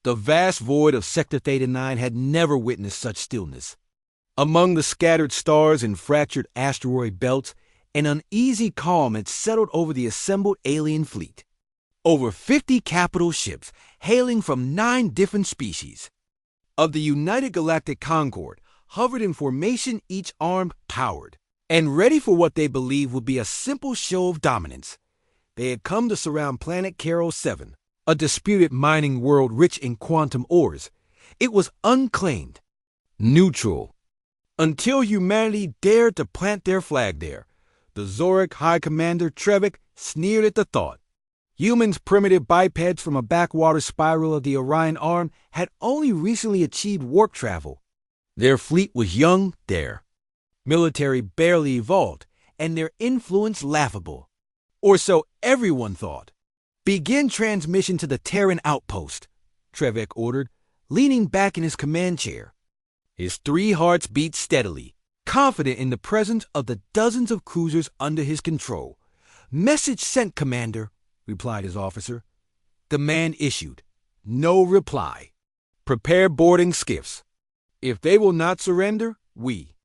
The vast void of Sector Theta 9 had never witnessed such stillness. Among the scattered stars and fractured asteroid belts, an uneasy calm had settled over the assembled alien fleet. Over 50 capital ships, hailing from 9 different species of the United Galactic Concord, hovered in formation, each armed, powered, and ready for what they believed would be a simple show of dominance. They had come to surround planet Carol 7, a disputed mining world rich in quantum ores. It was unclaimed, neutral, until humanity dared to plant their flag there. The Zorik High Commander Trevik sneered at the thought. Humans' primitive bipeds from a backwater spiral of the Orion Arm had only recently achieved warp travel. Their fleet was young there, military barely evolved, and their influence laughable. Or so everyone thought. "Begin transmission to the Terran outpost," Trevik ordered, leaning back in his command chair. His 3 hearts beat steadily, confident in the presence of the dozens of cruisers under his control. "Message sent, Commander," replied his officer. Demand issued. No reply. "Prepare boarding skiffs. If they will not surrender, we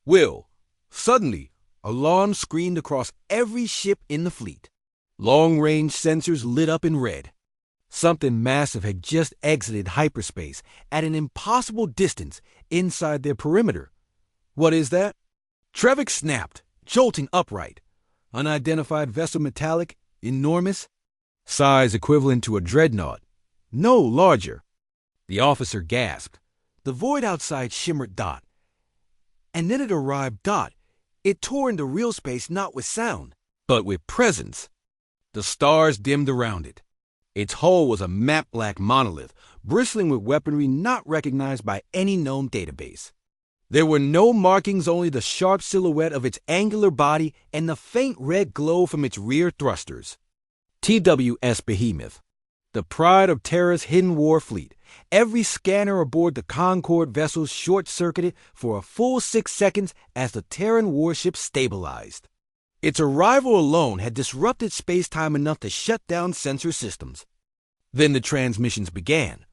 will." Suddenly, alarms screamed across every ship in the fleet. Long-range sensors lit up in red. Something massive had just exited hyperspace at an impossible distance inside their perimeter. "What is that?" Trevik snapped, jolting upright. Unidentified vessel, metallic, enormous, size equivalent to a dreadnought, no larger. The officer gasped. The void outside shimmered. And then it arrived. It tore into real space, not with sound, but with presence. The stars dimmed around it. Its hull was a matte-black monolith, bristling with weaponry not recognized by any known database. There were no markings, only the sharp silhouette of its angular body and the faint red glow from its rear thrusters. TWS Behemoth, the pride of Terra's hidden war fleet. Every scanner aboard the Concorde vessels short-circuited for a full 6 seconds as the Terran warship stabilized. Its arrival alone had disrupted space-time enough to shut down sensor systems. Then the transmissions began.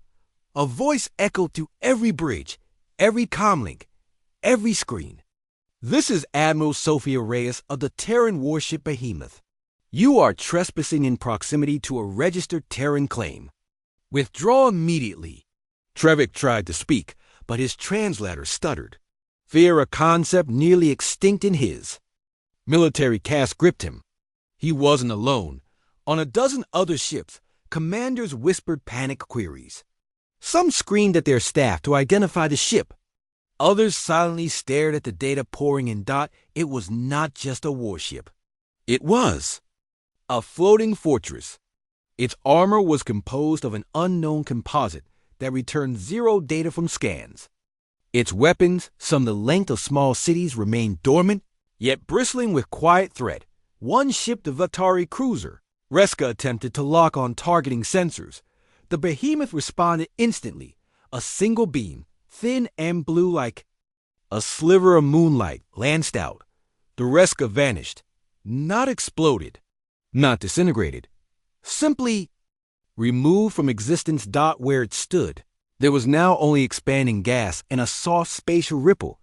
A voice echoed through every bridge, every comlink, every screen. "This is Admiral Sophia Reyes of the Terran warship Behemoth. You are trespassing in proximity to a registered Terran claim. Withdraw immediately." Trevik tried to speak, but his translator stuttered. Fear, a concept nearly extinct in his military caste, gripped him. He wasn't alone. On a dozen other ships, commanders whispered panic queries. Some screamed at their staff to identify the ship. Others silently stared at the data pouring in. It was not just a warship. It was a floating fortress. Its armor was composed of an unknown composite that returned 0 data from scans. Its weapons, some the length of small cities, remained dormant, yet bristling with quiet threat. One ship, the Vatari cruiser, Reska, attempted to lock on targeting sensors. The Behemoth responded instantly. A single beam, thin and blue like a sliver of moonlight, lanced out. The Reska vanished. Not exploded. Not disintegrated. Simply removed from existence. Where it stood, there was now only expanding gas and a soft spatial ripple.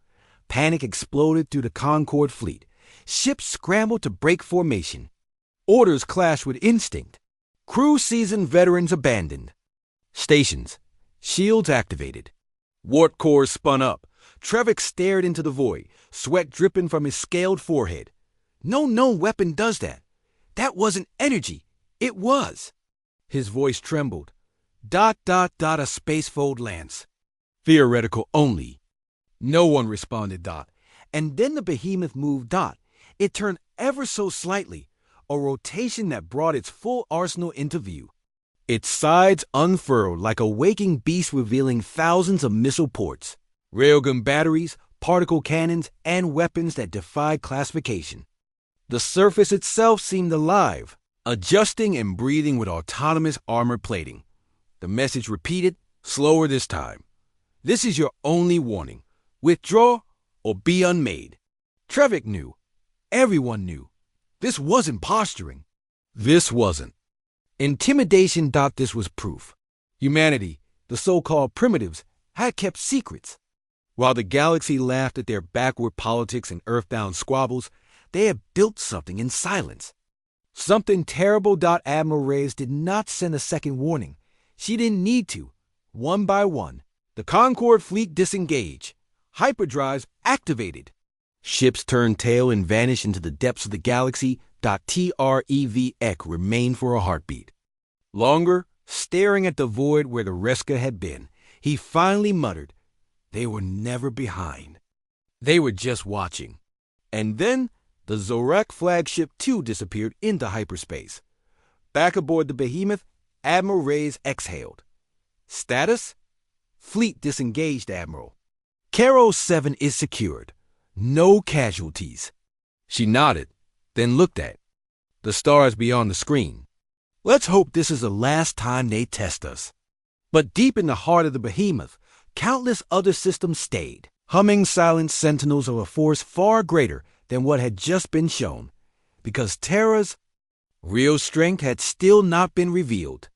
Panic exploded through the Concorde fleet. Ships scrambled to break formation. Orders clashed with instinct. Crew seasoned veterans abandoned. Stations, shields activated. Warp cores spun up. Trevik stared into the void, sweat dripping from his scaled forehead. No known weapon does that. That wasn't energy. It was. His voice trembled. A spacefold lance. Theoretical only. No one responded. And then the Behemoth moved. It turned ever so slightly, a rotation that brought its full arsenal into view. Its sides unfurled like a waking beast, revealing thousands of missile ports, railgun batteries, particle cannons, and weapons that defied classification. The surface itself seemed alive, adjusting and breathing with autonomous armor plating. The message repeated, slower this time. "This is your only warning. Withdraw or be unmade." Trevik knew. Everyone knew. This wasn't posturing. This wasn't intimidation. This was proof. Humanity, The so-called primitives had kept secrets. While the galaxy laughed at their backward politics and earthbound squabbles, they had built something in silence. Something terrible. Admiral Reyes did not send a second warning. She didn't need to. One by one, the Concord fleet disengaged. Hyperdrives activated. Ships turned tail and vanished into the depths of the galaxy. Trevek remained for a heartbeat. Longer, staring at the void where the Reska had been, he finally muttered, "They were never behind. They were just watching." And then the Zorak flagship too disappeared into hyperspace. Back aboard the Behemoth, Admiral Reyes exhaled. Status? Fleet disengaged, Admiral. Caro 7 is secured. No casualties. She nodded, then looked at the stars beyond the screen. Let's hope this is the last time they test us. But deep in the heart of the Behemoth, countless other systems stayed, humming silent sentinels of a force far greater than what had just been shown, because Terra's real strength had still not been revealed.